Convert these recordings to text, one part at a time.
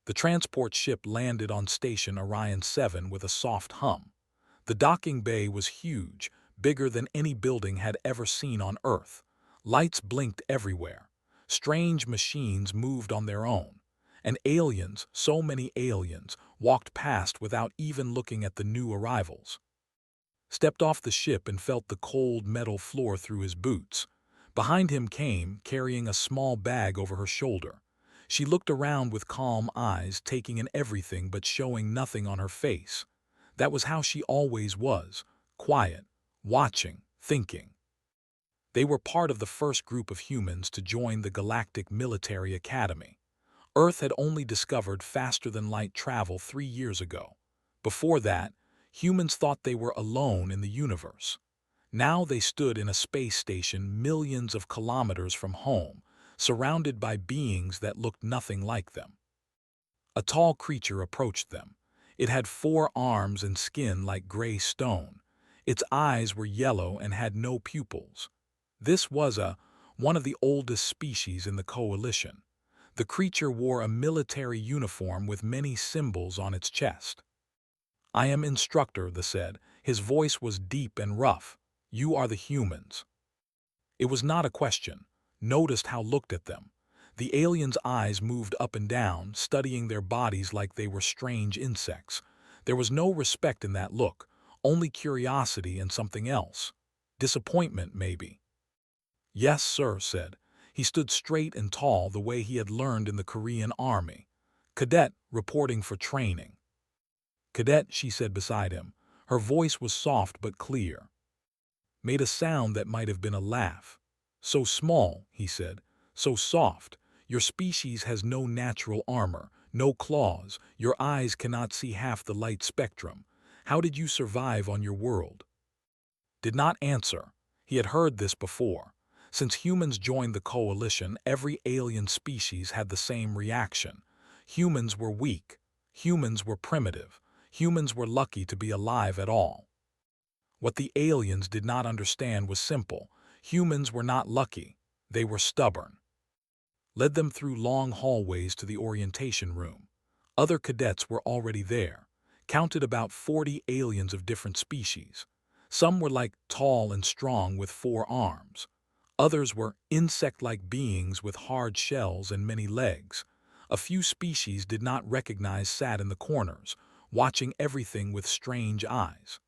The transport ship landed on Station Orion 7 with a soft hum. The docking bay was huge, bigger than any building had ever seen on Earth. Lights blinked everywhere. Strange machines moved on their own. And aliens, so many aliens, walked past without even looking at the new arrivals. Stepped off the ship and felt the cold metal floor through his boots. Behind him came, carrying a small bag over her shoulder. She looked around with calm eyes, taking in everything but showing nothing on her face. That was how she always was, quiet, watching, thinking. They were part of the first group of humans to join the Galactic Military Academy. Earth had only discovered faster-than-light travel 3 years ago. Before that, humans thought they were alone in the universe. Now they stood in a space station millions of kilometers from home, surrounded by beings that looked nothing like them. A tall creature approached them. It had 4 arms and skin like gray stone. Its eyes were yellow and had no pupils. This was one of the oldest species in the coalition. The creature wore a military uniform with many symbols on its chest. "I am Instructor," they said. His voice was deep and rough. "You are the humans." It was not a question. Noticed how looked at them. The aliens' eyes moved up and down, studying their bodies like they were strange insects. There was no respect in that look, only curiosity and something else. Disappointment, maybe. "Yes, sir," said. He stood straight and tall the way he had learned in the Korean army. "Cadet, reporting for training." "Cadet," she said beside him. Her voice was soft but clear. Made a sound that might have been a laugh. "So small," he said. "So soft. Your species has no natural armor, no claws. Your eyes cannot see half the light spectrum. How did you survive on your world?" Did not answer. He had heard this before. Since humans joined the coalition, every alien species had the same reaction. Humans were weak. Humans were primitive. Humans were lucky to be alive at all. What the aliens did not understand was simple. Humans were not lucky. They were stubborn. Led them through long hallways to the orientation room. Other cadets were already there. Counted about 40 aliens of different species. Some were like tall and strong with 4 arms. Others were insect-like beings with hard shells and many legs. A few species did not recognize sat in the corners, watching everything with strange eyes.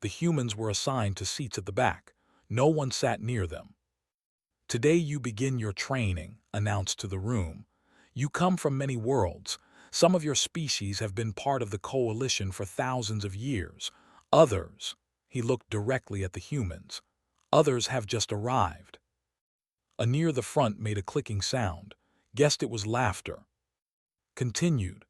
The humans were assigned to seats at the back. No one sat near them. "Today you begin your training," announced to the room. "You come from many worlds. Some of your species have been part of the coalition for thousands of years. Others," he looked directly at the humans, "others have just arrived." A near the front made a clicking sound. Guessed it was laughter. Continued.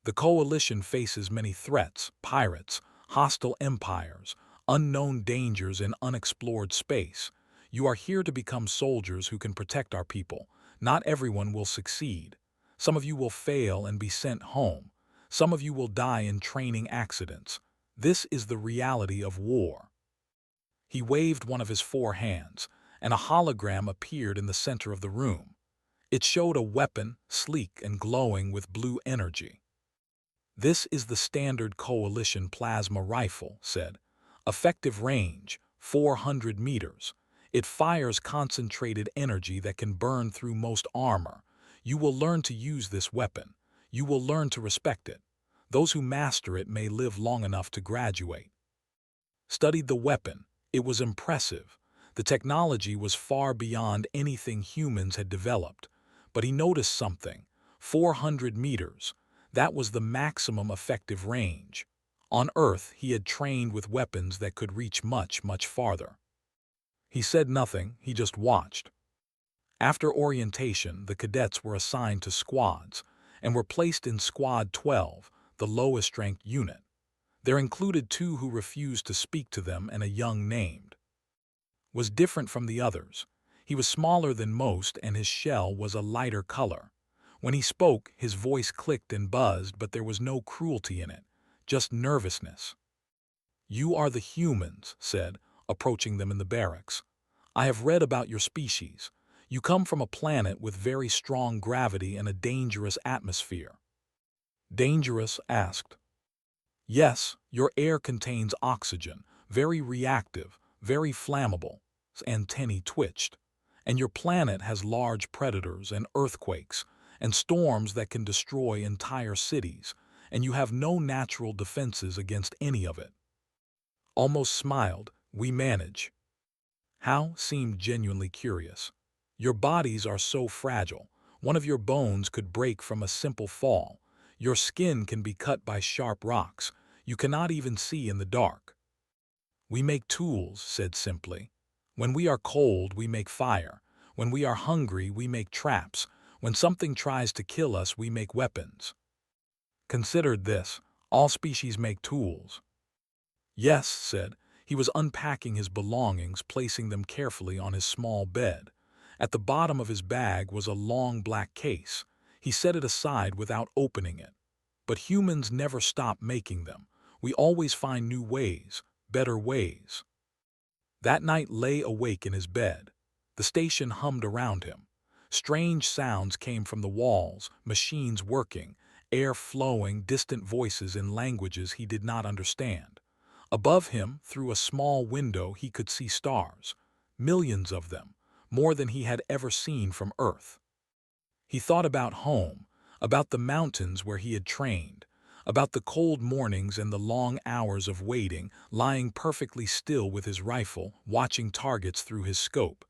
"The coalition faces many threats: pirates, hostile empires, unknown dangers in unexplored space. You are here to become soldiers who can protect our people. Not everyone will succeed. Some of you will fail and be sent home. Some of you will die in training accidents. This is the reality of war." He waved one of his 4 hands, and a hologram appeared in the center of the room. It showed a weapon, sleek and glowing with blue energy. "This is the standard coalition plasma rifle," said. "Effective range, 400 meters. It fires concentrated energy that can burn through most armor. You will learn to use this weapon. You will learn to respect it. Those who master it may live long enough to graduate." Studied the weapon. It was impressive. The technology was far beyond anything humans had developed. But he noticed something. 400 meters. That was the maximum effective range. On Earth, he had trained with weapons that could reach much, much farther. He said nothing, he just watched. After orientation, the cadets were assigned to squads, and were placed in Squad 12, the lowest-ranked unit. There included 2 who refused to speak to them and a young named. Was different from the others. He was smaller than most and his shell was a lighter color. When he spoke, his voice clicked and buzzed, but there was no cruelty in it, just nervousness. "You are the humans," said, approaching them in the barracks. "I have read about your species. You come from a planet with very strong gravity and a dangerous atmosphere. Dangerous asked. Yes, your air contains oxygen, very reactive, very flammable. His antennae twitched. And your planet has large predators and earthquakes and storms that can destroy entire cities, and you have no natural defenses against any of it. Almost smiled, we manage. How seemed genuinely curious. Your bodies are so fragile. One of your bones could break from a simple fall. Your skin can be cut by sharp rocks. You cannot even see in the dark. We make tools, said simply. When we are cold, we make fire. When we are hungry, we make traps. When something tries to kill us, we make weapons. Considered this, all species make tools. Yes, said. He was unpacking his belongings, placing them carefully on his small bed. At the bottom of his bag was a long black case. He set it aside without opening it. But humans never stop making them. We always find new ways, better ways. That night lay awake in his bed. The station hummed around him. Strange sounds came from the walls, machines working, air flowing, distant voices in languages he did not understand. Above him, through a small window, he could see stars, millions of them, more than he had ever seen from Earth. He thought about home, about the mountains where he had trained, about the cold mornings and the long hours of waiting, lying perfectly still with his rifle, watching targets through his scope.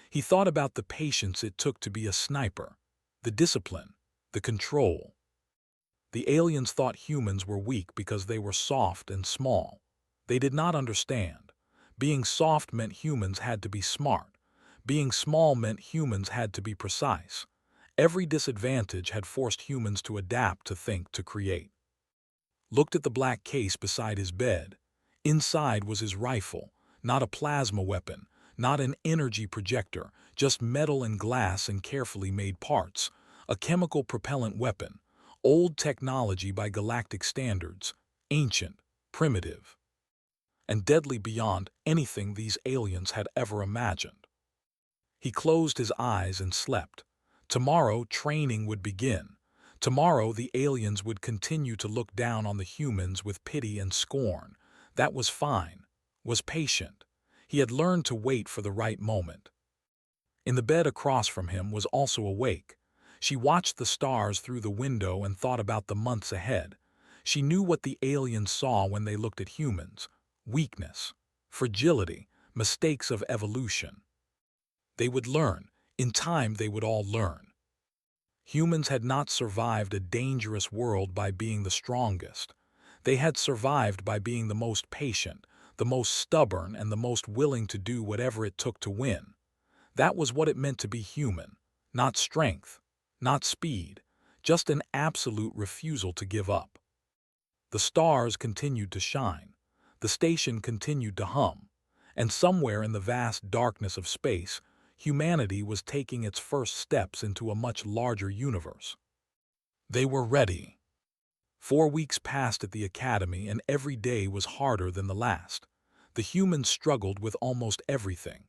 He thought about the patience it took to be a sniper, the discipline, the control. The aliens thought humans were weak because they were soft and small. They did not understand. Being soft meant humans had to be smart. Being small meant humans had to be precise. Every disadvantage had forced humans to adapt, to think, to create. Looked at the black case beside his bed. Inside was his rifle, not a plasma weapon, not an energy projector, just metal and glass and carefully made parts. A chemical propellant weapon, old technology by galactic standards, ancient, primitive, and deadly beyond anything these aliens had ever imagined. He closed his eyes and slept. Tomorrow, training would begin. Tomorrow, the aliens would continue to look down on the humans with pity and scorn. That was fine, was patient. He had learned to wait for the right moment. In the bed across from him was also awake. She watched the stars through the window and thought about the months ahead. She knew what the aliens saw when they looked at humans: weakness, fragility, mistakes of evolution. They would learn. In time, they would all learn. Humans had not survived a dangerous world by being the strongest. They had survived by being the most patient, the most stubborn, and the most willing to do whatever it took to win. That was what it meant to be human. Not strength, not speed, just an absolute refusal to give up. The stars continued to shine. The station continued to hum. And somewhere in the vast darkness of space, humanity was taking its first steps into a much larger universe. They were ready. 4 weeks passed at the academy, and every day was harder than the last. The humans struggled with almost everything.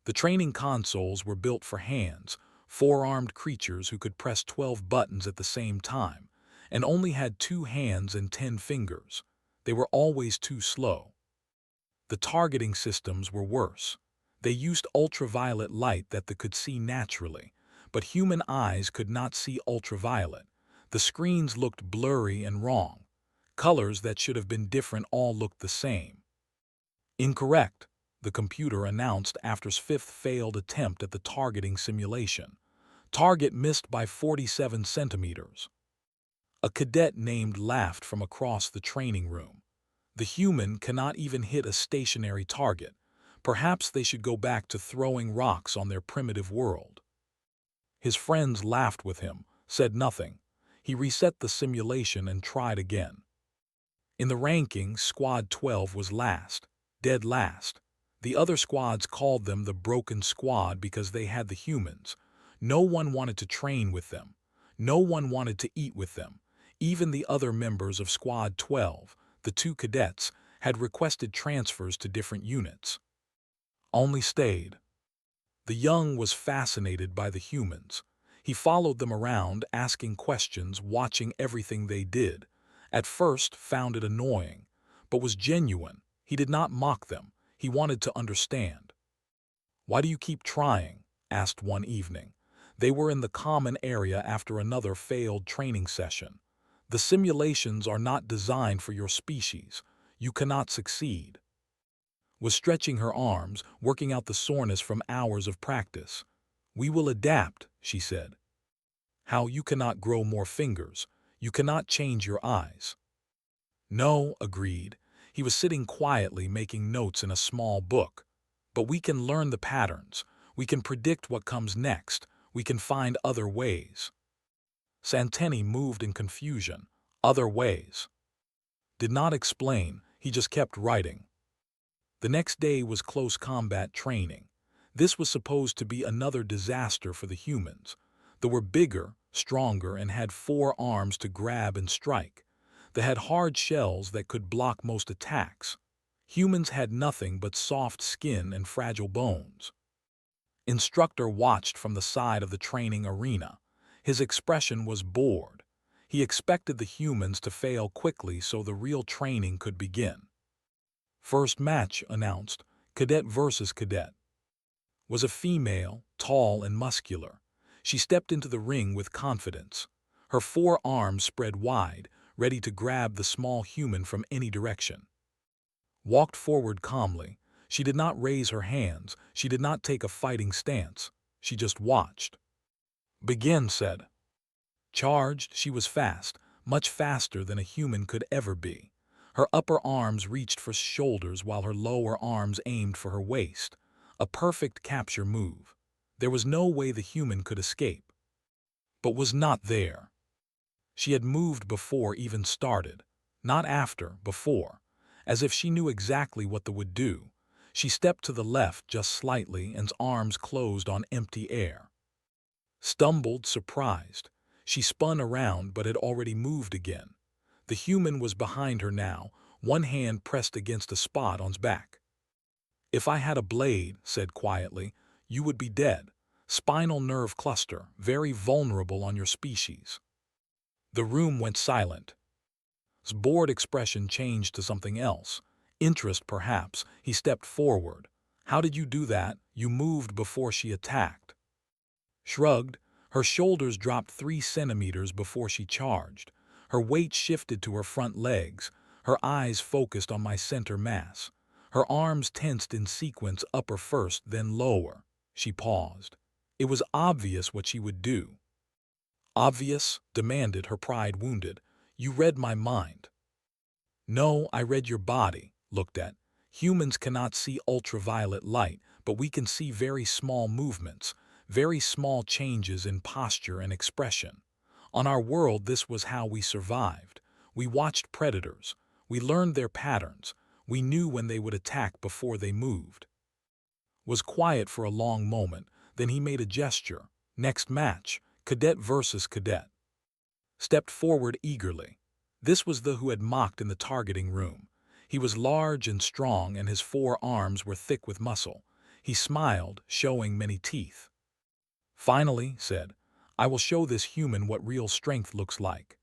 The training consoles were built for hands, four-armed creatures who could press 12 buttons at the same time, and only had 2 hands and 10 fingers. They were always too slow. The targeting systems were worse. They used ultraviolet light that they could see naturally, but human eyes could not see ultraviolet. The screens looked blurry and wrong. Colors that should have been different all looked the same. Incorrect, the computer announced after his 5th failed attempt at the targeting simulation. Target missed by 47 centimeters. A cadet named laughed from across the training room. The human cannot even hit a stationary target. Perhaps they should go back to throwing rocks on their primitive world. His friends laughed with him, said nothing. He reset the simulation and tried again. In the rankings, Squad 12 was last, dead last. The other squads called them the Broken Squad because they had the humans. No one wanted to train with them. No one wanted to eat with them. Even the other members of Squad 12, the 2 cadets, had requested transfers to different units. Only stayed. The young was fascinated by the humans. He followed them around, asking questions, watching everything they did. At first, found it annoying, but was genuine. He did not mock them. He wanted to understand. "Why do you keep trying?" asked one evening. They were in the common area after another failed training session. "The simulations are not designed for your species. You cannot succeed." Was stretching her arms, working out the soreness from hours of practice. "We will adapt," she said. "How? You cannot grow more fingers. You cannot change your eyes." "No," agreed. He was sitting quietly making notes in a small book. "But we can learn the patterns. We can predict what comes next. We can find other ways." Santeni moved in confusion. Other ways. Did not explain, he just kept writing. The next day was close combat training. This was supposed to be another disaster for the humans. They were bigger, stronger, and had 4 arms to grab and strike. They had hard shells that could block most attacks. Humans had nothing but soft skin and fragile bones. Instructor watched from the side of the training arena. His expression was bored. He expected the humans to fail quickly so the real training could begin. First match, announced, cadet versus cadet. Was a female, tall and muscular. She stepped into the ring with confidence. Her 4 arms spread wide, ready to grab the small human from any direction. Walked forward calmly. She did not raise her hands. She did not take a fighting stance. She just watched. "Begin," said. Charged, she was fast, much faster than a human could ever be. Her upper arms reached for shoulders while her lower arms aimed for her waist. A perfect capture move. There was no way the human could escape. But was not there. She had moved before even started. Not after, before. As if she knew exactly what they would do. She stepped to the left just slightly and arms closed on empty air. Stumbled, surprised. She spun around but had already moved again. The human was behind her now, one hand pressed against a spot on his back. "If I had a blade," said quietly, "you would be dead. Spinal nerve cluster, very vulnerable on your species." The room went silent. His bored expression changed to something else. Interest, perhaps. He stepped forward. "How did you do that? You moved before she attacked." Shrugged. Her shoulders dropped 3 centimeters before she charged. Her weight shifted to her front legs. Her eyes focused on my center mass. Her arms tensed in sequence, upper first, then lower. She paused. It was obvious what she would do. "Obvious?" demanded, her pride wounded. "You read my mind." "No, I read your body." Looked at. "Humans cannot see ultraviolet light, but we can see very small movements, very small changes in posture and expression. On our world, this was how we survived. We watched predators. We learned their patterns. We knew when they would attack before they moved." Was quiet for a long moment, then he made a gesture. "Next match, cadet versus cadet." Stepped forward eagerly. This was the who had mocked in the targeting room. He was large and strong, and his 4 arms were thick with muscle. He smiled, showing many teeth. "Finally," said, "I will show this human what real strength looks like."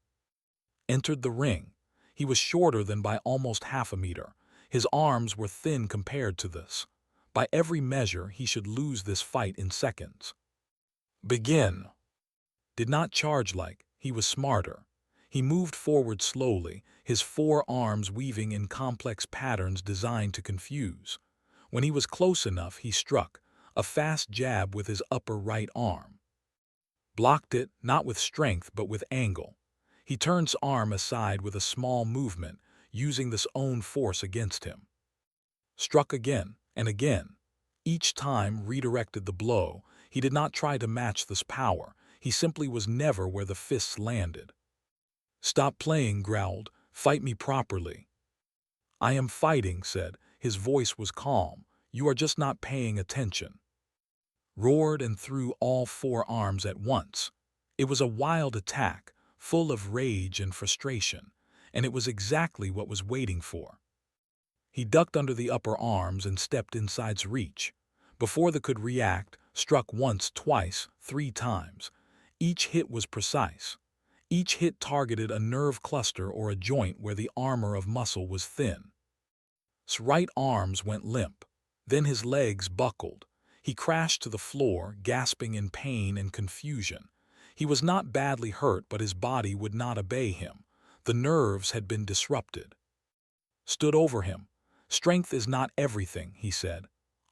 Entered the ring. He was shorter than by almost half a meter. His arms were thin compared to this. By every measure, he should lose this fight in seconds. "Begin." Did not charge like, he was smarter. He moved forward slowly, his 4 arms weaving in complex patterns designed to confuse. When he was close enough, he struck, a fast jab with his upper right arm. Blocked it, not with strength but with angle. He turned his arm aside with a small movement, using this own force against him. Struck again, and again. Each time redirected the blow. He did not try to match this power. He simply was never where the fists landed. "Stop playing," growled. "Fight me properly." "I am fighting," said. His voice was calm. "You are just not paying attention." Roared and threw all 4 arms at once. It was a wild attack, full of rage and frustration, and it was exactly what was waiting for. He ducked under the upper arms and stepped inside's reach. Before they could react, struck once, twice, 3 times. Each hit was precise. Each hit targeted a nerve cluster or a joint where the armor of muscle was thin. His right arms went limp. Then his legs buckled. He crashed to the floor, gasping in pain and confusion. He was not badly hurt, but his body would not obey him. The nerves had been disrupted. Stood over him. "Strength is not everything," he said.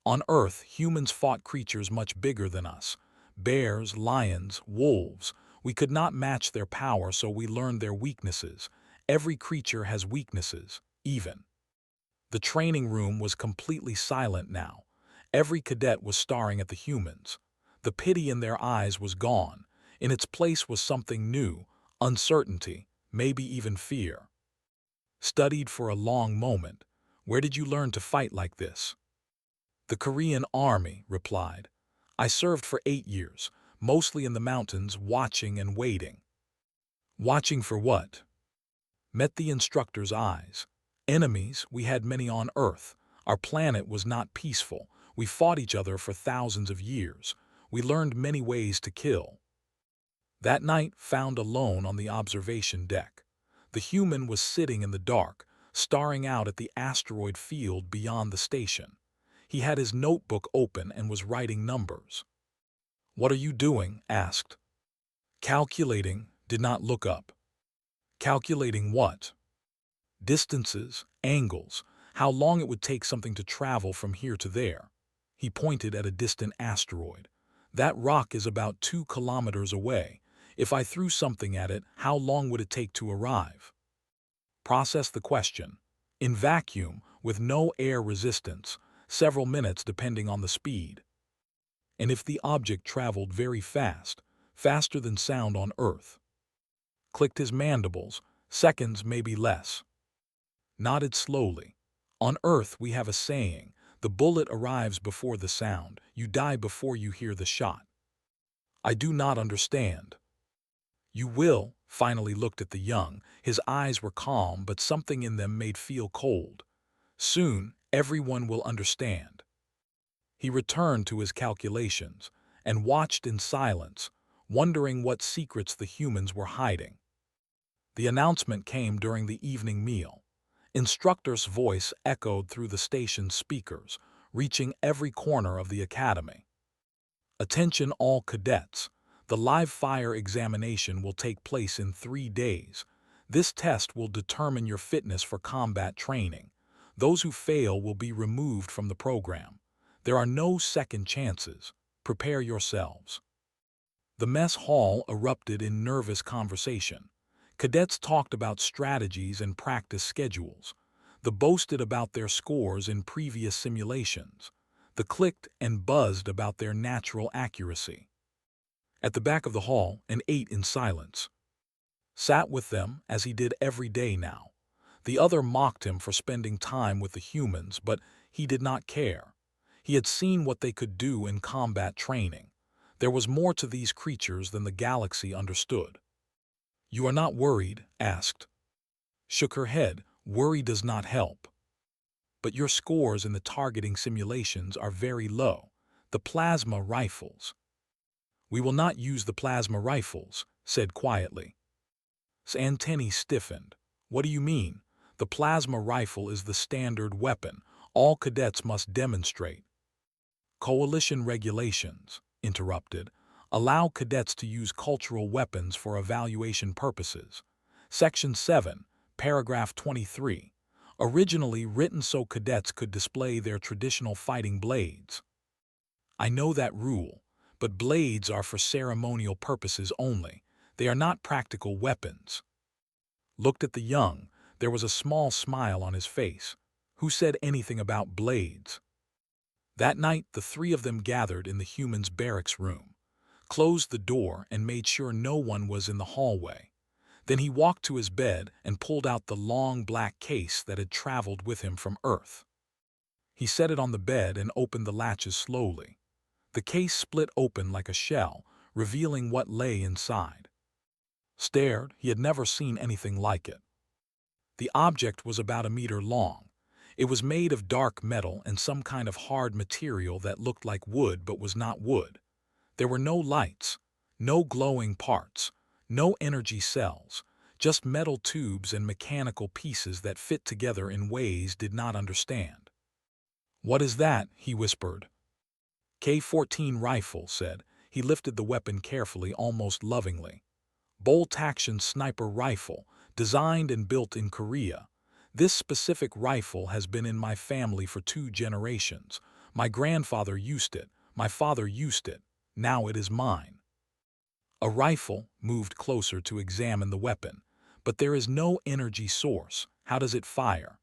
"On Earth, humans fought creatures much bigger than us. Bears, lions, wolves. We could not match their power, so we learned their weaknesses. Every creature has weaknesses, even." The training room was completely silent now. Every cadet was staring at the humans. The pity in their eyes was gone. In its place was something new, uncertainty, maybe even fear. Studied for a long moment. "Where did you learn to fight like this?" "The Korean Army," replied. "I served for 8 years, mostly in the mountains, watching and waiting." "Watching for what?" Met the instructor's eyes. "Enemies, we had many on Earth. Our planet was not peaceful. We fought each other for thousands of years. We learned many ways to kill." That night, found alone on the observation deck. The human was sitting in the dark, staring out at the asteroid field beyond the station. He had his notebook open and was writing numbers. "What are you doing?" asked. "Calculating," did not look up. "Calculating what?" "Distances, angles, how long it would take something to travel from here to there." He pointed at a distant asteroid. "That rock is about 2 kilometers away. If I threw something at it, how long would it take to arrive?" Process the question. "In vacuum, with no air resistance, several minutes depending on the speed." "And if the object traveled very fast, faster than sound on Earth?" Clicked his mandibles. "Seconds, maybe less." Nodded slowly. "On Earth we have a saying, the bullet arrives before the sound, you die before you hear the shot." "I do not understand." "You will." Finally looked at the young. His eyes were calm, but something in them made feel cold. "Soon, everyone will understand." He returned to his calculations and watched in silence, wondering what secrets the humans were hiding. The announcement came during the evening meal. Instructor's voice echoed through the station's speakers, reaching every corner of the academy. "Attention all cadets. The live fire examination will take place in 3 days. This test will determine your fitness for combat training. Those who fail will be removed from the program. There are no second chances. Prepare yourselves." The mess hall erupted in nervous conversation. Cadets talked about strategies and practice schedules. The boasted about their scores in previous simulations. The clicked and buzzed about their natural accuracy. At the back of the hall, and ate in silence. Sat with them, as he did every day now. The other mocked him for spending time with the humans, but he did not care. He had seen what they could do in combat training. There was more to these creatures than the galaxy understood. "You are not worried?" asked. Shook her head. "Worry does not help." "But your scores in the targeting simulations are very low. The plasma rifles." "We will not use the plasma rifles," said quietly. His antennae stiffened. "What do you mean?" "The plasma rifle is the standard weapon. All cadets must demonstrate." "Coalition regulations," interrupted, "allow cadets to use cultural weapons for evaluation purposes. Section 7, paragraph 23. Originally written so cadets could display their traditional fighting blades." "I know that rule. But blades are for ceremonial purposes only. They are not practical weapons." Looked at the young. There was a small smile on his face. "Who said anything about blades?" That night, the 3 of them gathered in the humans' barracks room, closed the door and made sure no one was in the hallway. Then he walked to his bed and pulled out the long black case that had traveled with him from Earth. He set it on the bed and opened the latches slowly. The case split open like a shell, revealing what lay inside. Stared. He had never seen anything like it. The object was about 1 meter long. It was made of dark metal and some kind of hard material that looked like wood but was not wood. There were no lights. No glowing parts, no energy cells, just metal tubes and mechanical pieces that fit together in ways did not understand. "What is that?" he whispered. "K-14 rifle," said. He lifted the weapon carefully, almost lovingly. "Bolt-action sniper rifle, designed and built in Korea. This specific rifle has been in my family for 2 generations. My grandfather used it, my father used it, now it is mine." A rifle moved closer to examine the weapon. "But there is no energy source. How does it fire?"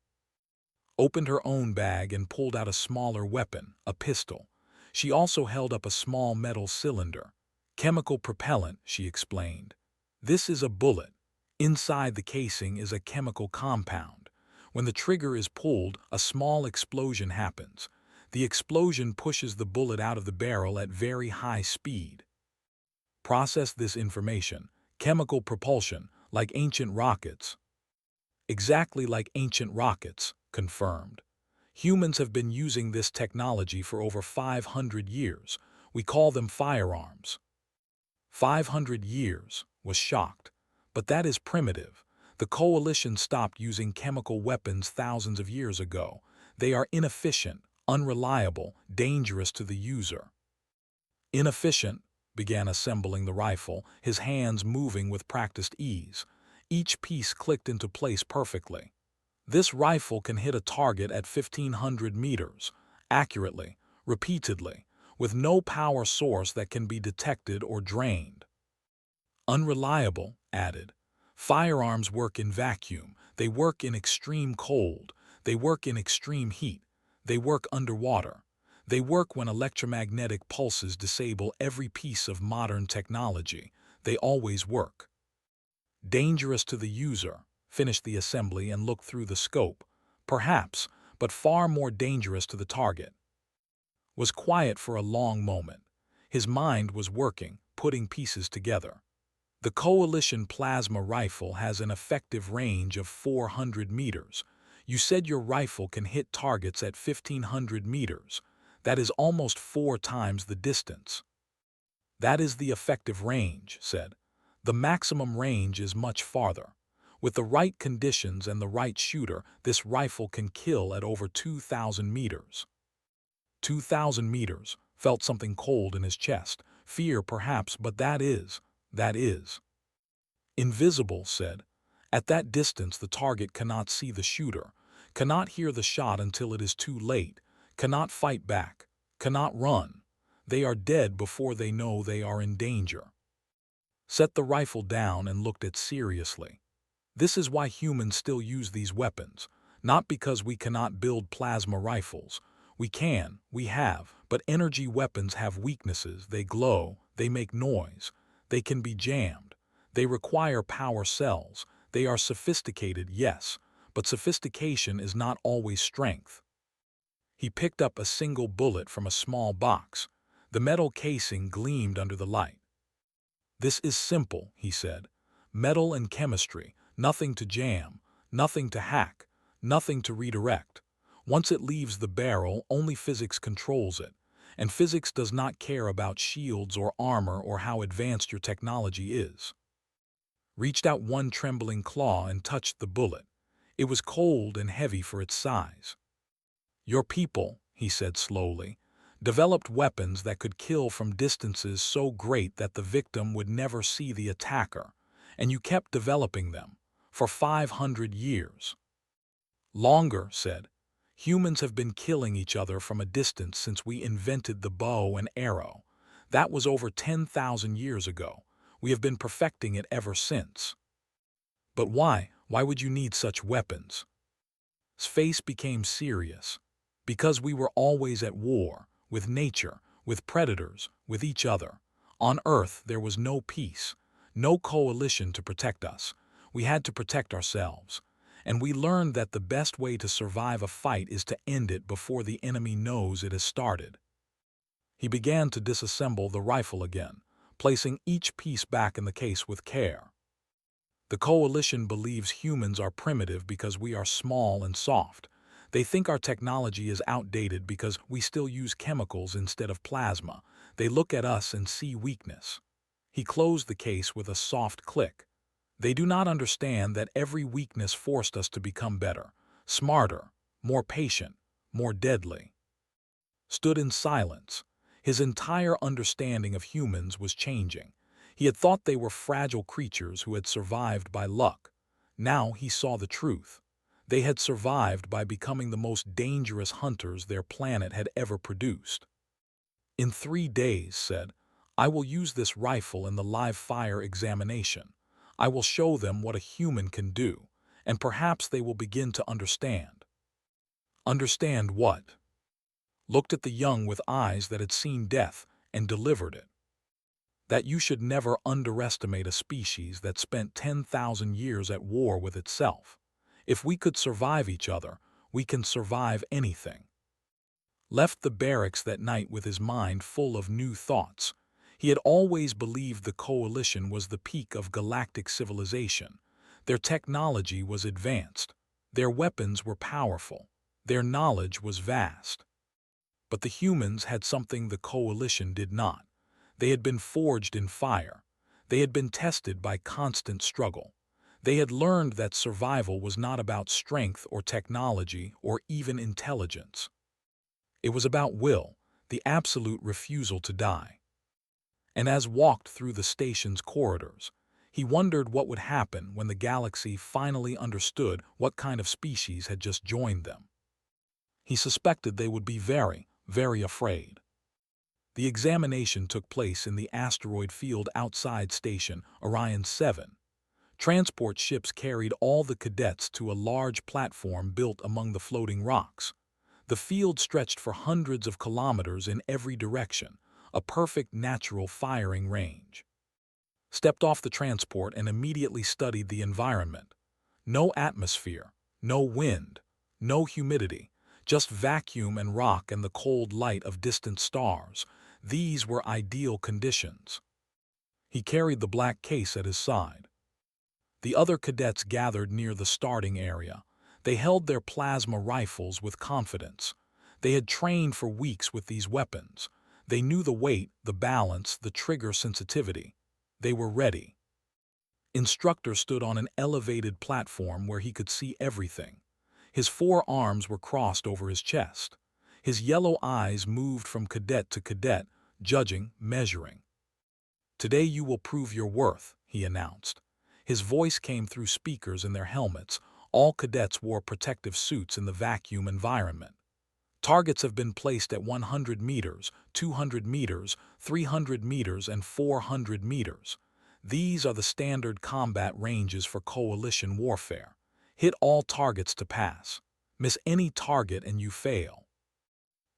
Opened her own bag and pulled out a smaller weapon, a pistol. She also held up a small metal cylinder. "Chemical propellant," she explained. "This is a bullet. Inside the casing is a chemical compound. When the trigger is pulled, a small explosion happens. The explosion pushes the bullet out of the barrel at very high speed. Process this information. Chemical propulsion, like ancient rockets." "Exactly like ancient rockets," confirmed. "Humans have been using this technology for over 500 years. We call them firearms." 500 years, was shocked. "But that is primitive. The Coalition stopped using chemical weapons thousands of years ago. They are inefficient, unreliable, dangerous to the user." "Inefficient," began assembling the rifle, his hands moving with practiced ease. Each piece clicked into place perfectly. "This rifle can hit a target at 1,500 meters, accurately, repeatedly, with no power source that can be detected or drained." "Unreliable," added. "Firearms work in vacuum, they work in extreme cold, they work in extreme heat, they work underwater. They work when electromagnetic pulses disable every piece of modern technology. They always work." "Dangerous to the user," finished the assembly and looked through the scope. "Perhaps, but far more dangerous to the target." Was quiet for a long moment. His mind was working, putting pieces together. "The Coalition plasma rifle has an effective range of 400 meters. You said your rifle can hit targets at 1,500 meters. That is almost 4 times the distance." "That is the effective range," said. "The maximum range is much farther. With the right conditions and the right shooter, this rifle can kill at over 2,000 meters." 2,000 meters, felt something cold in his chest. Fear, perhaps, but that is. "Invisible," said. "At that distance the target cannot see the shooter, cannot hear the shot until it is too late, cannot fight back, cannot run. They are dead before they know they are in danger." Set the rifle down and looked at seriously. "This is why humans still use these weapons. Not because we cannot build plasma rifles. We can, we have, but energy weapons have weaknesses. They glow, they make noise, they can be jammed. They require power cells. They are sophisticated, yes, but sophistication is not always strength." He picked up a single bullet from a small box. The metal casing gleamed under the light. "This is simple," he said. "Metal and chemistry, nothing to jam, nothing to hack, nothing to redirect. Once it leaves the barrel, only physics controls it. And physics does not care about shields or armor or how advanced your technology is." Reached out one trembling claw and touched the bullet. It was cold and heavy for its size. "Your people," he said slowly, "developed weapons that could kill from distances so great that the victim would never see the attacker, and you kept developing them, for 500 years. "Longer," said. "Humans have been killing each other from a distance since we invented the bow and arrow. That was over 10,000 years ago. We have been perfecting it ever since." "But why? Why would you need such weapons?" His face became serious. "Because we were always at war, with nature, with predators, with each other. On Earth there was no peace, no coalition to protect us. We had to protect ourselves. And we learned that the best way to survive a fight is to end it before the enemy knows it has started." He began to disassemble the rifle again, placing each piece back in the case with care. "The Coalition believes humans are primitive because we are small and soft. They think our technology is outdated because we still use chemicals instead of plasma. They look at us and see weakness." He closed the case with a soft click. They do not understand that every weakness forced us to become better, smarter, more patient, more deadly. Stood in silence. His entire understanding of humans was changing. He had thought they were fragile creatures who had survived by luck. Now he saw the truth. They had survived by becoming the most dangerous hunters their planet had ever produced. In 3 days, said, I will use this rifle in the live fire examination. I will show them what a human can do, and perhaps they will begin to understand. Understand what? Looked at the young with eyes that had seen death and delivered it. That you should never underestimate a species that spent 10,000 years at war with itself. If we could survive each other, we can survive anything. Left the barracks that night with his mind full of new thoughts. He had always believed the Coalition was the peak of galactic civilization. Their technology was advanced. Their weapons were powerful. Their knowledge was vast. But the humans had something the Coalition did not. They had been forged in fire. They had been tested by constant struggle. They had learned that survival was not about strength or technology or even intelligence. It was about will, the absolute refusal to die. And as walked through the station's corridors, he wondered what would happen when the galaxy finally understood what kind of species had just joined them. He suspected they would be very, very afraid. The examination took place in the asteroid field outside Station Orion 7. Transport ships carried all the cadets to a large platform built among the floating rocks. The field stretched for hundreds of kilometers in every direction, a perfect natural firing range. Stepped off the transport and immediately studied the environment. No atmosphere, no wind, no humidity, just vacuum and rock and the cold light of distant stars. These were ideal conditions. He carried the black case at his side. The other cadets gathered near the starting area. They held their plasma rifles with confidence. They had trained for weeks with these weapons. They knew the weight, the balance, the trigger sensitivity. They were ready. Instructor stood on an elevated platform where he could see everything. His 4 arms were crossed over his chest. His yellow eyes moved from cadet to cadet, judging, measuring. Today you will prove your worth, he announced. His voice came through speakers in their helmets. All cadets wore protective suits in the vacuum environment. Targets have been placed at 100 meters, 200 meters, 300 meters, and 400 meters. These are the standard combat ranges for coalition warfare. Hit all targets to pass. Miss any target and you fail.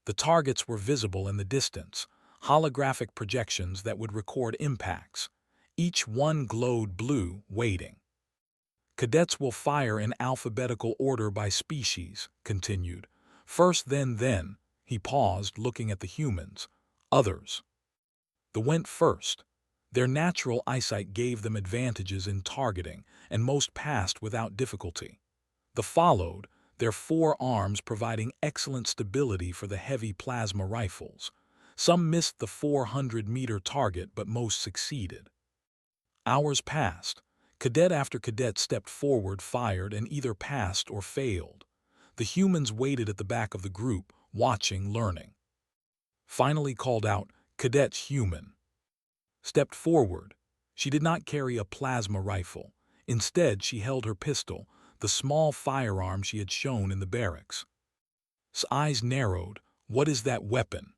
The targets were visible in the distance, holographic projections that would record impacts. Each one glowed blue, waiting. Cadets will fire in alphabetical order by species, continued. First, then, he paused, looking at the humans. Others. The went first. Their natural eyesight gave them advantages in targeting, and most passed without difficulty. The followed, their 4 arms providing excellent stability for the heavy plasma rifles. Some missed the 400-meter target, but most succeeded. Hours passed. Cadet after cadet stepped forward, fired, and either passed or failed. The humans waited at the back of the group, watching, learning. Finally called out, Cadet Human. Stepped forward. She did not carry a plasma rifle. Instead, she held her pistol, the small firearm she had shown in the barracks. His eyes narrowed. What is that weapon?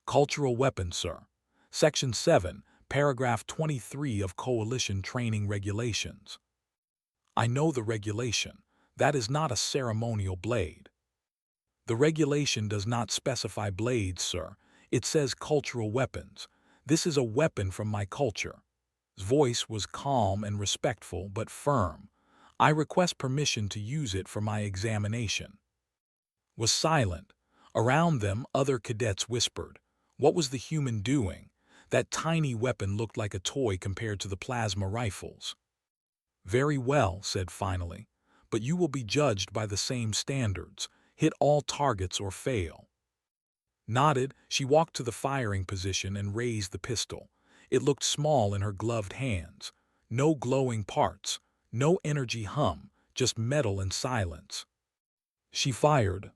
Cultural weapon, sir. Section 7, Paragraph 23 of Coalition Training Regulations. I know the regulation. That is not a ceremonial blade. The regulation does not specify blades, sir. It says cultural weapons. This is a weapon from my culture. His voice was calm and respectful, but firm. I request permission to use it for my examination. Was silent. Around them, other cadets whispered. What was the human doing? That tiny weapon looked like a toy compared to the plasma rifles. Very well, said finally, but you will be judged by the same standards. Hit all targets or fail. Nodded, she walked to the firing position and raised the pistol. It looked small in her gloved hands. No glowing parts, no energy hum, just metal and silence. She fired.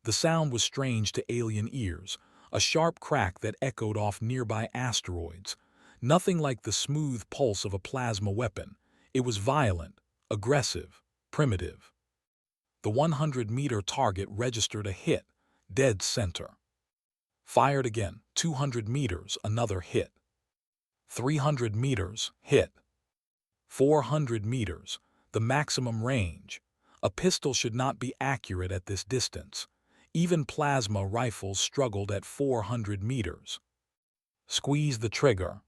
The sound was strange to alien ears, a sharp crack that echoed off nearby asteroids. Nothing like the smooth pulse of a plasma weapon. It was violent, aggressive, primitive. The 100-meter target registered a hit, dead center. Fired again, 200 meters, another hit. 300 meters, hit. 400 meters, the maximum range. A pistol should not be accurate at this distance. Even plasma rifles struggled at 400 meters. Squeeze the trigger.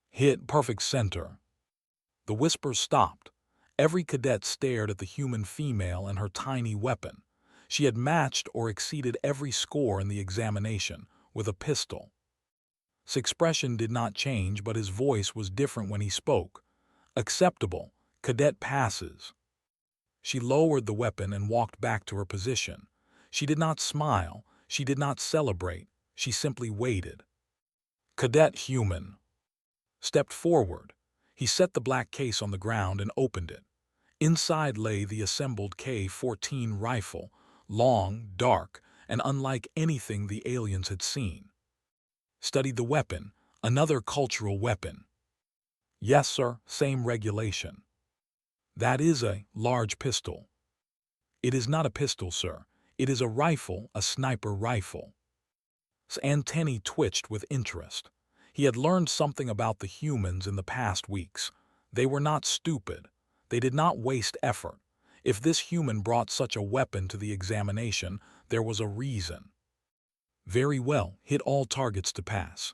Hit perfect center. The whisper stopped. Every cadet stared at the human female and her tiny weapon. She had matched or exceeded every score in the examination with a pistol. His expression did not change, but his voice was different when he spoke. Acceptable. Cadet passes. She lowered the weapon and walked back to her position. She did not smile. She did not celebrate. She simply waited. Cadet human stepped forward. He set the black case on the ground and opened it. Inside lay the assembled K-14 rifle, long, dark, and unlike anything the aliens had seen. Studied the weapon, another cultural weapon. Yes, sir, same regulation. That is a large pistol. It is not a pistol, sir. It is a rifle, a sniper rifle. His antennae twitched with interest. He had learned something about the humans in the past weeks. They were not stupid. They did not waste effort. If this human brought such a weapon to the examination, there was a reason. Very well, hit all targets to pass.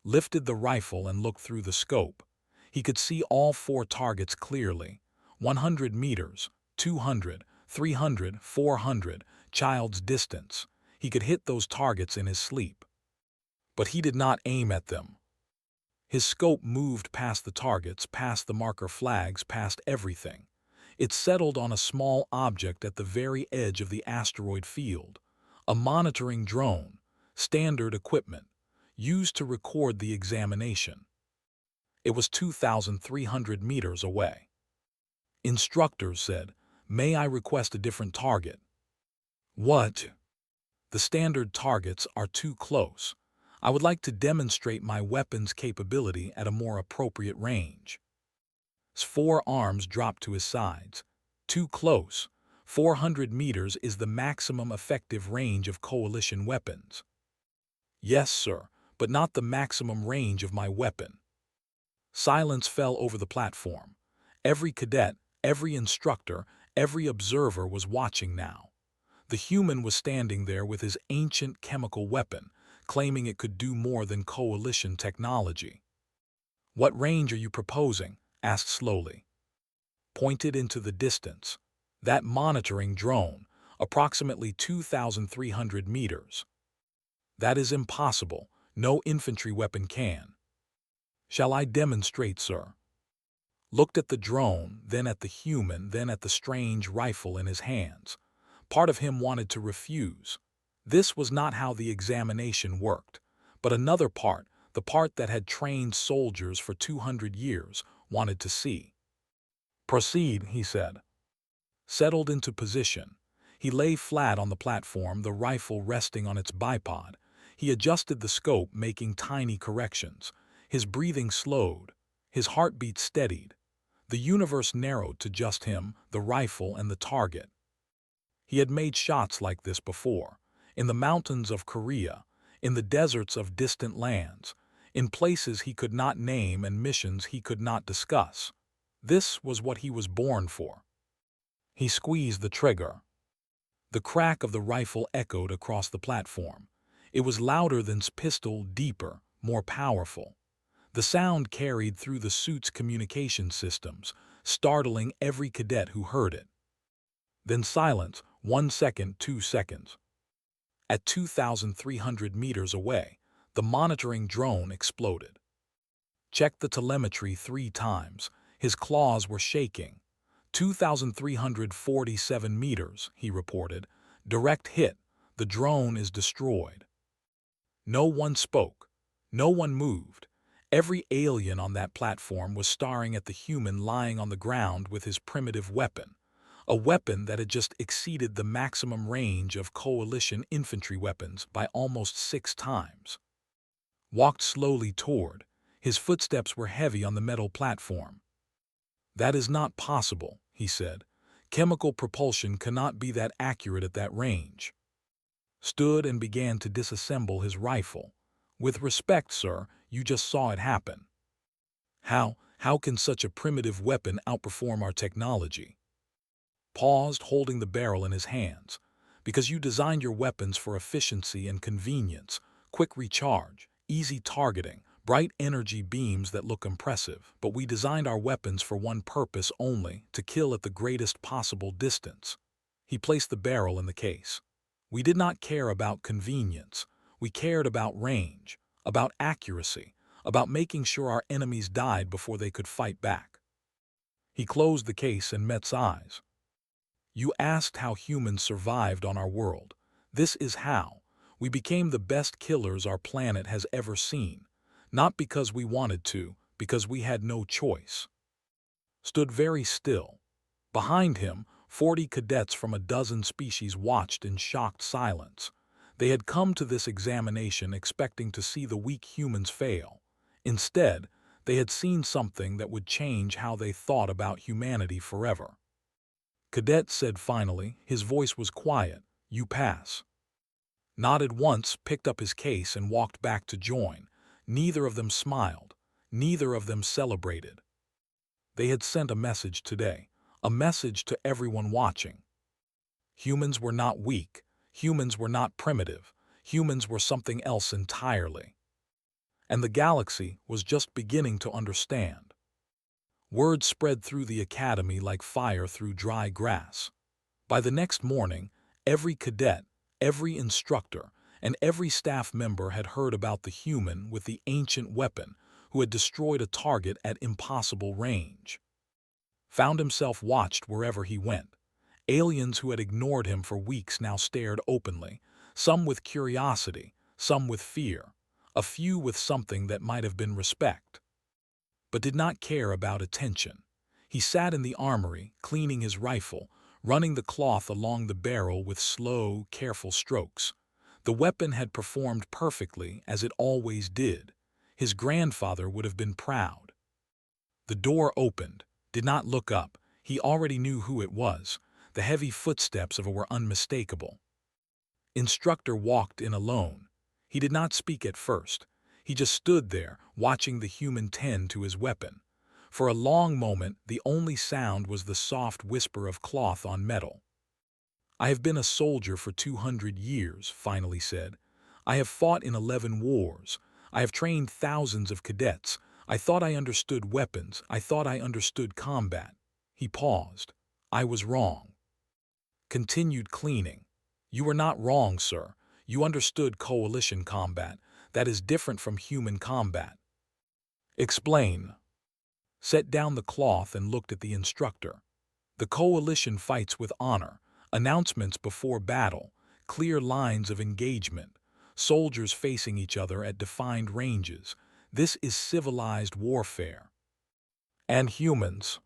Lifted the rifle and looked through the scope. He could see all 4 targets clearly. 100 meters, 200, 300, 400, child's distance. He could hit those targets in his sleep. But he did not aim at them. His scope moved past the targets, past the marker flags, past everything. It settled on a small object at the very edge of the asteroid field. A monitoring drone, standard equipment, used to record the examination. It was 2,300 meters away. Instructor said, "May I request a different target?" What? The standard targets are too close. I would like to demonstrate my weapon's capability at a more appropriate range. His 4 arms dropped to his sides. Too close. 400 meters is the maximum effective range of coalition weapons. Yes, sir, but not the maximum range of my weapon. Silence fell over the platform. Every cadet, every instructor, every observer was watching now. The human was standing there with his ancient chemical weapon, claiming it could do more than coalition technology. What range are you proposing? Asked slowly. Pointed into the distance. That monitoring drone, approximately 2,300 meters. That is impossible. No infantry weapon can. Shall I demonstrate, sir? Looked at the drone, then at the human, then at the strange rifle in his hands. Part of him wanted to refuse. This was not how the examination worked. But another part, the part that had trained soldiers for 200 years, wanted to see. Proceed, he said. Settled into position. He lay flat on the platform, the rifle resting on its bipod. He adjusted the scope, making tiny corrections. His breathing slowed. His heartbeat steadied. The universe narrowed to just him, the rifle, and the target. He had made shots like this before, in the mountains of Korea, in the deserts of distant lands, in places he could not name and missions he could not discuss. This was what he was born for. He squeezed the trigger. The crack of the rifle echoed across the platform. It was louder than his pistol, deeper, more powerful. The sound carried through the suit's communication systems, startling every cadet who heard it. Then silence, 1 second, 2 seconds. At 2,300 meters away, the monitoring drone exploded. Checked the telemetry 3 times. His claws were shaking. 2,347 meters, he reported. Direct hit. The drone is destroyed. No one spoke. No one moved. Every alien on that platform was staring at the human lying on the ground with his primitive weapon, a weapon that had just exceeded the maximum range of coalition infantry weapons by almost 6 times. Walked slowly toward. His footsteps were heavy on the metal platform. "That is not possible," he said. "Chemical propulsion cannot be that accurate at that range." Stood and began to disassemble his rifle. "With respect, sir, you just saw it happen. How can such a primitive weapon outperform our technology?" Paused, holding the barrel in his hands. "Because you designed your weapons for efficiency and convenience, quick recharge, easy targeting, bright energy beams that look impressive. But we designed our weapons for one purpose only, to kill at the greatest possible distance." He placed the barrel in the case. "We did not care about convenience. We cared about range, about accuracy, about making sure our enemies died before they could fight back." He closed the case and Met's eyes. "You asked how humans survived on our world. This is how. We became the best killers our planet has ever seen. Not because we wanted to, because we had no choice." Stood very still. Behind him, 40 cadets from a dozen species watched in shocked silence. They had come to this examination expecting to see the weak humans fail. Instead, they had seen something that would change how they thought about humanity forever. Cadet said finally, his voice was quiet, "You pass." Nodded once, picked up his case and walked back to join. Neither of them smiled. Neither of them celebrated. They had sent a message today, a message to everyone watching. Humans were not weak. Humans were not primitive. Humans were something else entirely. And the galaxy was just beginning to understand. Word spread through the academy like fire through dry grass. By the next morning, every cadet, every instructor, and every staff member had heard about the human with the ancient weapon who had destroyed a target at impossible range. Found himself watched wherever he went. Aliens who had ignored him for weeks now stared openly, some with curiosity, some with fear, a few with something that might have been respect, but did not care about attention. He sat in the armory, cleaning his rifle, running the cloth along the barrel with slow, careful strokes. The weapon had performed perfectly, as it always did. His grandfather would have been proud. The door opened. Did not look up. He already knew who it was. The heavy footsteps of it were unmistakable. Instructor walked in alone. He did not speak at first. He just stood there, watching the human tend to his weapon. For a long moment, the only sound was the soft whisper of cloth on metal. "I have been a soldier for 200 years, finally said. "I have fought in 11 wars. I have trained thousands of cadets. I thought I understood weapons. I thought I understood combat." He paused. "I was wrong." Continued cleaning. "You were not wrong, sir. You understood coalition combat. That is different from human combat." "Explain." Set down the cloth and looked at the instructor. "The coalition fights with honor, announcements before battle, clear lines of engagement, soldiers facing each other at defined ranges. This is civilized warfare. And humans?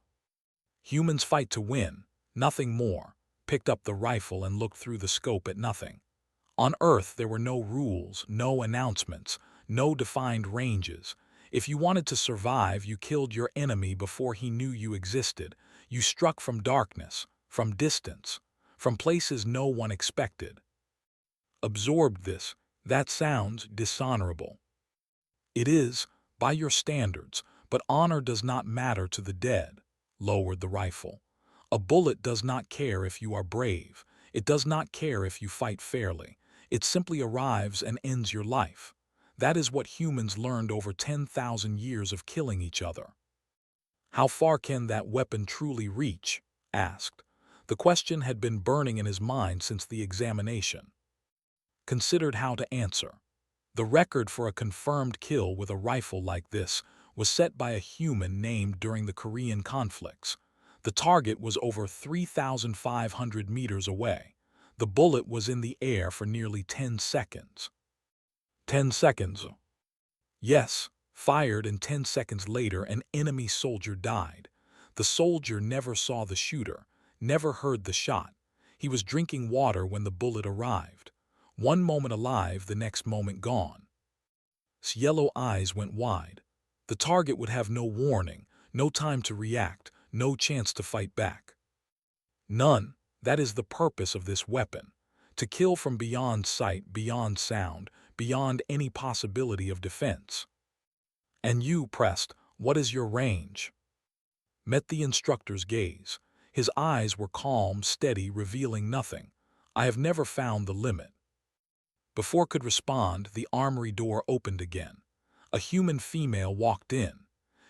Humans fight to win, nothing more." Picked up the rifle and looked through the scope at nothing. On Earth there were no rules, no announcements, no defined ranges. If you wanted to survive, you killed your enemy before he knew you existed. You struck from darkness, from distance, from places no one expected. Absorbed this. That sounds dishonorable. It is, by your standards, but honor does not matter to the dead. Lowered the rifle. A bullet does not care if you are brave. It does not care if you fight fairly. It simply arrives and ends your life. That is what humans learned over 10,000 years of killing each other. "How far can that weapon truly reach?" asked. The question had been burning in his mind since the examination. Considered how to answer. The record for a confirmed kill with a rifle like this was set by a human named during the Korean conflicts. The target was over 3,500 meters away. The bullet was in the air for nearly 10 seconds. 10 seconds. Yes, Fired, and 10 seconds later an enemy soldier died. The soldier never saw the shooter, never heard the shot. He was drinking water when the bullet arrived. One moment alive, the next moment gone. His yellow eyes went wide. The target would have no warning, no time to react, no chance to fight back. None. That is the purpose of this weapon. To kill from beyond sight, beyond sound, beyond any possibility of defense. And you, pressed, what is your range? Met the instructor's gaze. His eyes were calm, steady, revealing nothing. I have never found the limit. Before could respond, the armory door opened again. A human female walked in.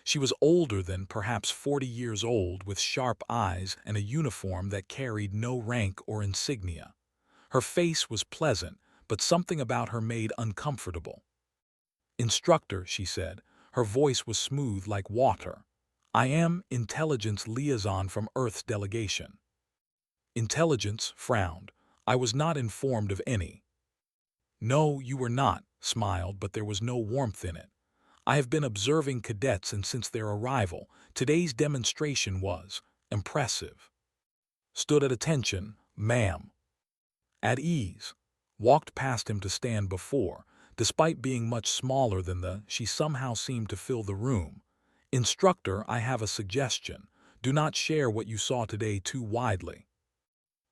She was older than perhaps 40 years old, with sharp eyes and a uniform that carried no rank or insignia. Her face was pleasant, but something about her made uncomfortable. "Instructor," she said. Her voice was smooth like water. "I am Intelligence Liaison from Earth's delegation." Intelligence frowned. "I was not informed of any." "No, you were not," smiled, but there was no warmth in it. "I have been observing cadets, and since their arrival, today's demonstration was impressive." Stood at attention, ma'am. At ease. Walked past him to stand before. Despite being much smaller than she somehow seemed to fill the room. "Instructor, I have a suggestion. Do not share what you saw today too widely."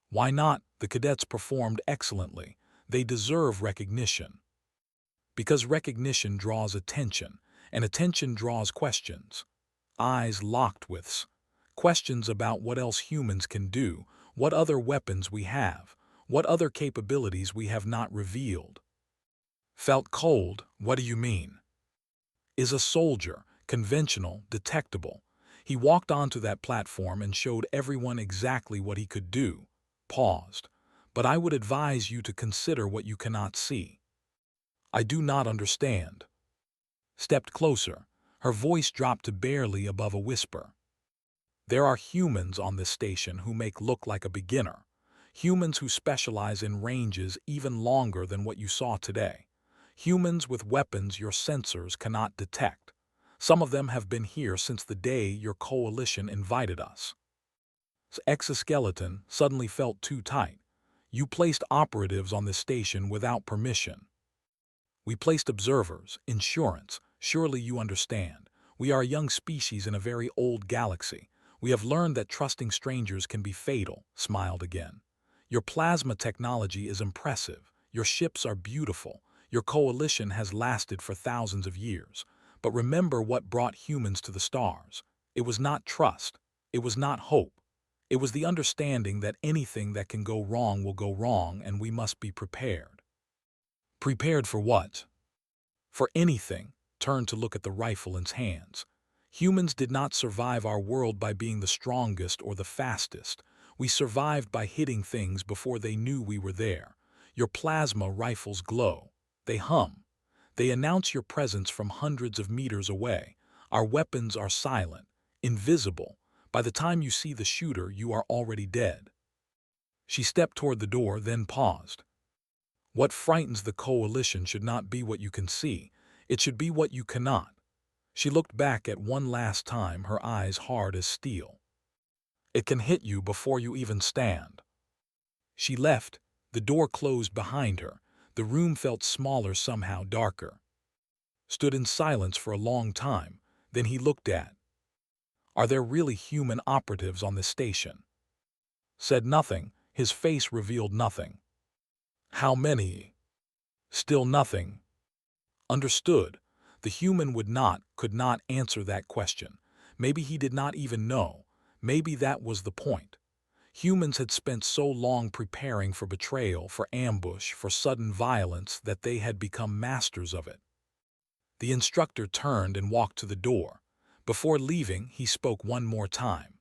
"Why not? The cadets performed excellently. They deserve recognition." "Because recognition draws attention, and attention draws questions." Eyes locked with questions about what else humans can do, what other weapons we have, what other capabilities we have not revealed. Felt cold. "What do you mean?" Is a soldier, conventional, detectable. He walked onto that platform and showed everyone exactly what he could do. Paused. "But I would advise you to consider what you cannot see." "I do not understand." Stepped closer. Her voice dropped to barely above a whisper. "There are humans on this station who make look like a beginner. Humans who specialize in ranges even longer than what you saw today. Humans with weapons your sensors cannot detect. Some of them have been here since the day your coalition invited us." His exoskeleton suddenly felt too tight. "You placed operatives on this station without permission." "We placed observers, insurance. Surely you understand. We are a young species in a very old galaxy. We have learned that trusting strangers can be fatal." Smiled again. "Your plasma technology is impressive. Your ships are beautiful. Your coalition has lasted for thousands of years. But remember what brought humans to the stars. It was not trust. It was not hope. It was the understanding that anything that can go wrong will go wrong, and we must be prepared." "Prepared for what?" "For anything." Turned to look at the rifle in his hands. "Humans did not survive our world by being the strongest or the fastest. We survived by hitting things before they knew we were there. Your plasma rifles glow. They hum. They announce your presence from hundreds of meters away. Our weapons are silent, invisible. By the time you see the shooter, you are already dead." She stepped toward the door, then paused. "What frightens the coalition should not be what you can see. It should be what you cannot." She looked back at one last time, her eyes hard as steel. "It can hit you before you even stand." She left. The door closed behind her. The room felt smaller, somehow darker. Stood in silence for a long time. Then he looked at. "Are there really human operatives on this station?" Said nothing. His face revealed nothing. "How many?" Still nothing. Understood. The human could not answer that question. Maybe he did not even know. Maybe that was the point. Humans had spent so long preparing for betrayal, for ambush, for sudden violence, that they had become masters of it. The instructor turned and walked to the door. Before leaving, he spoke one more time.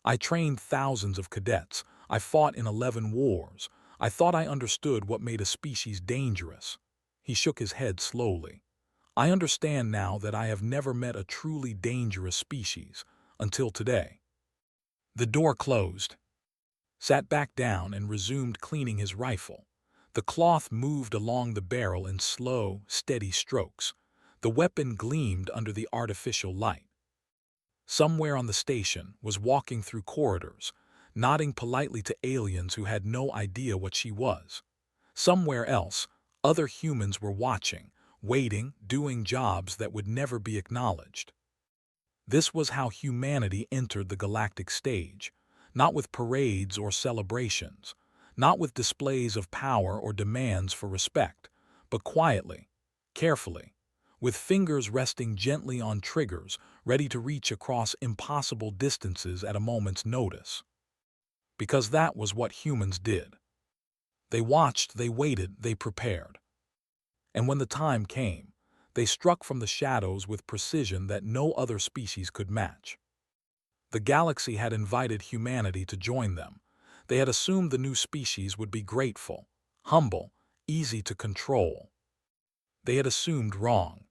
"I trained thousands of cadets. I fought in 11 wars. I thought I understood what made a species dangerous." He shook his head slowly. "I understand now that I have never met a truly dangerous species, until today." The door closed. Sat back down and resumed cleaning his rifle. The cloth moved along the barrel in slow, steady strokes. The weapon gleamed under the artificial light. Somewhere on the station was walking through corridors, nodding politely to aliens who had no idea what she was. Somewhere else, other humans were watching, waiting, doing jobs that would never be acknowledged. This was how humanity entered the galactic stage, not with parades or celebrations, not with displays of power or demands for respect, but quietly, carefully, with fingers resting gently on triggers, ready to reach across impossible distances at a moment's notice. Because that was what humans did. They watched, they waited, they prepared. And when the time came, they struck from the shadows with precision that no other species could match. The galaxy had invited humanity to join them. They had assumed the new species would be grateful, humble, easy to control. They had assumed wrong.